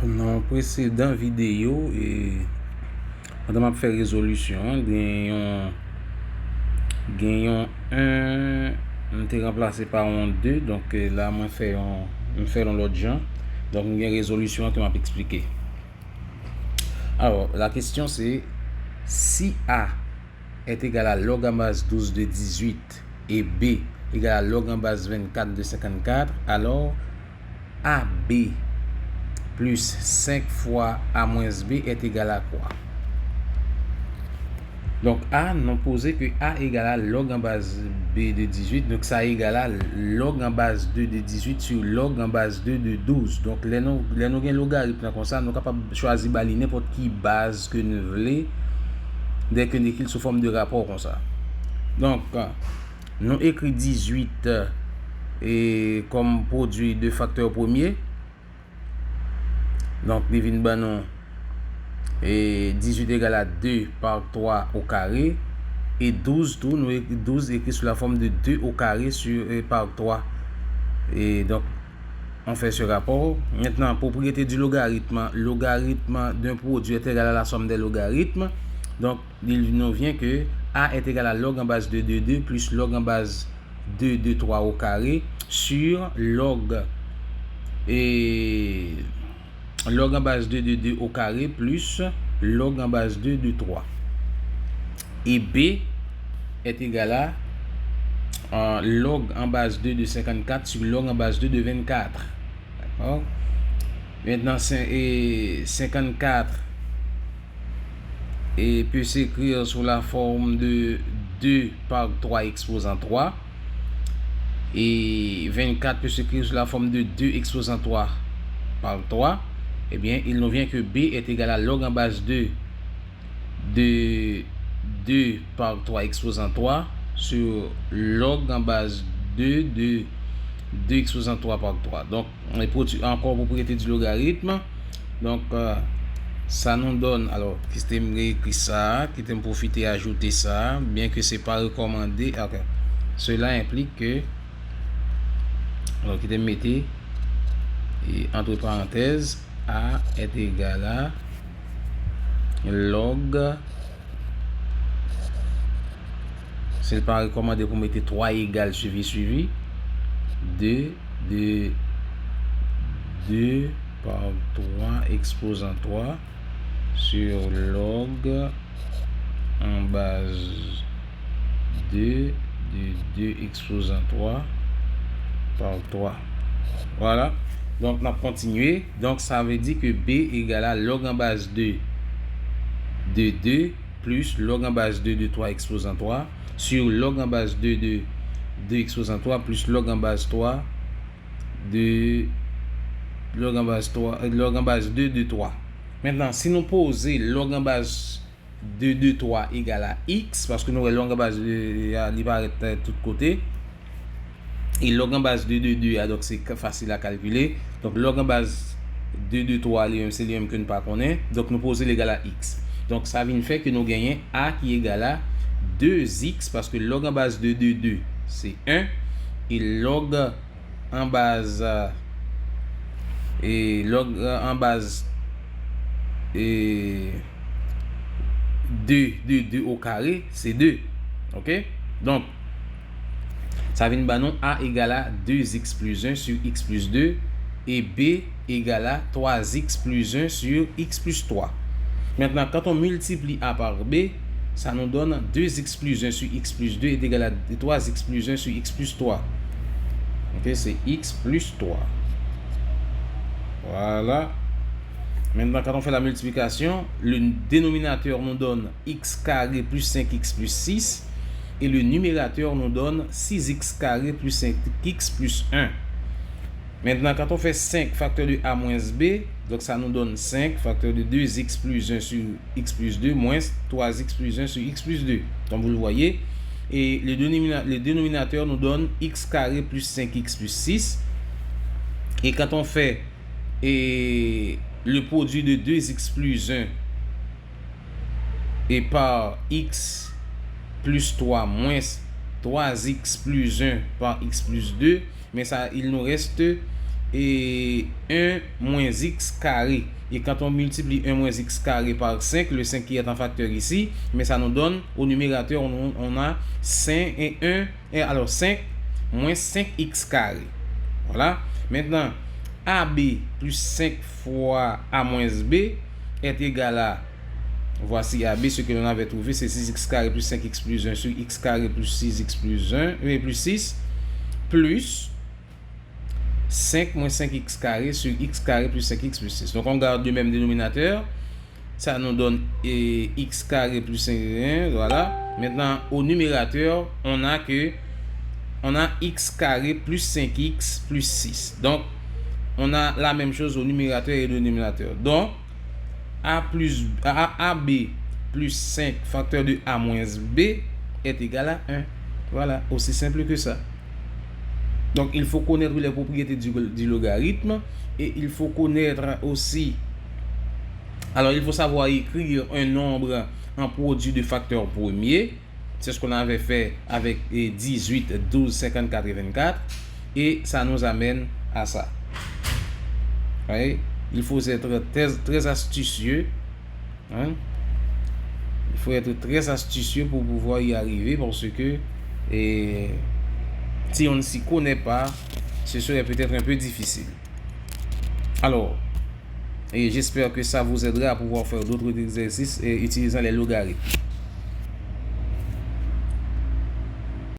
Dans précédent vidéo et pendant m'a fait résolution, gagnons un on était remplacé par un 2, donc là moi fait dans l'autre genre. Donc une résolution que m'a expliqué. Alors la question c'est si A est égal à log en base 12 de 18 et B égal à log en base 24 de 54, alors AB plus 5 fois A moins B est égal à quoi? Donc A, nous posé que A égale à log en base B de 18. Donc ça égale à log en base 2 de 18 sur log en base 2 de 12. Donc les nous avons un logarithme comme ça, nous sommes capables de choisir n'importe qui base que nous voulons dès que nous écrivons sous forme de rapport comme ça. Donc nous écrit 18 et comme produit de facteur premier. Donc nous venons et 18 égale à 2 par 3 au carré et 12 tout nous 12 écrit sous la forme de 2 au carré sur par 3 et donc on fait ce rapport. Maintenant propriété du logarithme d'un produit est égal à la somme des logarithmes. Donc il nous vient que A est égal à log en base de 2 plus log en base 2 de 3 au carré sur log en base 2 de 2 au carré plus log en base 2 de 3. Et B est égal à log en base 2 de 54 sur log en base 2 de 24. D'accord? Maintenant, 54 et peut s'écrire sous la forme de 2 par 3 exposant 3. Et 24 peut s'écrire sous la forme de 2 exposant 3 par 3. Eh bien, il nous vient que B est égal à log en base 2 de 2 par 3 exposant 3 sur log en base 2 de 2 exposant 3 par 3. Donc, on est encore propriété du logarithme. Donc, ça nous donne, alors, qui t'aimerait écrire ça, qui t'aime profiter ajouter ça, bien que c'est pas recommandé. Okay. Cela implique que, alors, qui t'aime mettre, et entre parenthèses, A est égal à log, c'est pas recommandé pour mettre 3 égale suivi, 2 par 3 exposant 3 sur log en base 2 de 2 exposant 3 par 3. Voilà. Donc, on a continué. Donc, ça veut dire que B égale à log en base 2 de 2 plus log en base 2 de 3 exposant 3 sur log en base 2 de 2 exposant 3 plus log en base 3 de log en base 2 de 3. Maintenant, si nous posons log en base 2 de 3 égale à x, parce que nous avons log en base 2 il va être de tous côtés. Et log en base 2 de 2, donc c'est facile à calculer. Donc log en base 2 de 3, c'est le même que nous ne pas connaître. Donc nous posons l'égal à x. Donc ça vient faire que nous gagnons A qui est égal à 2x, parce que log en base 2 de 2, c'est 1. Et log en base et 2 de 2 au carré, c'est 2. Ok? Donc, ça vient de nous A égale à 2x plus 1 sur x plus 2 et B égale à 3x plus 1 sur x plus 3. Maintenant, quand on multiplie A par B, ça nous donne 2x plus 1 sur x plus 2 est égal à 3x plus 1 sur x plus 3. Ok, c'est x plus 3. Voilà. Maintenant, quand on fait la multiplication, le dénominateur nous donne x carré plus 5x plus 6. Et le numérateur nous donne 6x carré plus 5x plus 1. Maintenant, quand on fait 5 facteur de a moins b, donc ça nous donne 5 facteur de 2x plus 1 sur x plus 2 moins 3x plus 1 sur x plus 2. Comme vous le voyez. Et le dénominateur nous donne x carré plus 5x plus 6. Et quand on fait le produit de 2x plus 1 et par x plus 3 moins 3x plus 1 par x plus 2, mais ça, il nous reste et 1 moins x carré. Et quand on multiplie 1 moins x carré par 5, le 5 qui est en facteur ici, mais ça nous donne, au numérateur, on a 5 et 1, et alors 5 moins 5x carré. Voilà. Maintenant, AB plus 5 fois A moins B est égal à, voici AB, ce que l'on avait trouvé, c'est 6x carré plus 5x plus 1 sur x carré plus 6x plus 1, et plus 6, plus 5 moins 5x carré sur x carré plus 5x plus 6. Donc on garde le même dénominateur. Ça nous donne x carré plus 5. Voilà. Maintenant, au numérateur, on a x carré plus 5x plus 6. Donc, on a la même chose au numérateur et au dénominateur. Donc, AB plus 5 facteur de A moins B est égal à 1. Voilà. Aussi simple que ça. Donc, il faut connaître les propriétés du logarithme et il faut connaître aussi. Alors, il faut savoir écrire un nombre en produit de facteurs premiers. C'est ce qu'on avait fait avec 18, 12, 54 et 24. Et ça nous amène à ça. Vous voyez? Il faut être très astucieux. Hein? Il faut être très astucieux pour pouvoir y arriver parce que si on ne s'y connaît pas, ce serait peut-être un peu difficile. Alors, et j'espère que ça vous aidera à pouvoir faire d'autres exercices utilisant les logarithmes.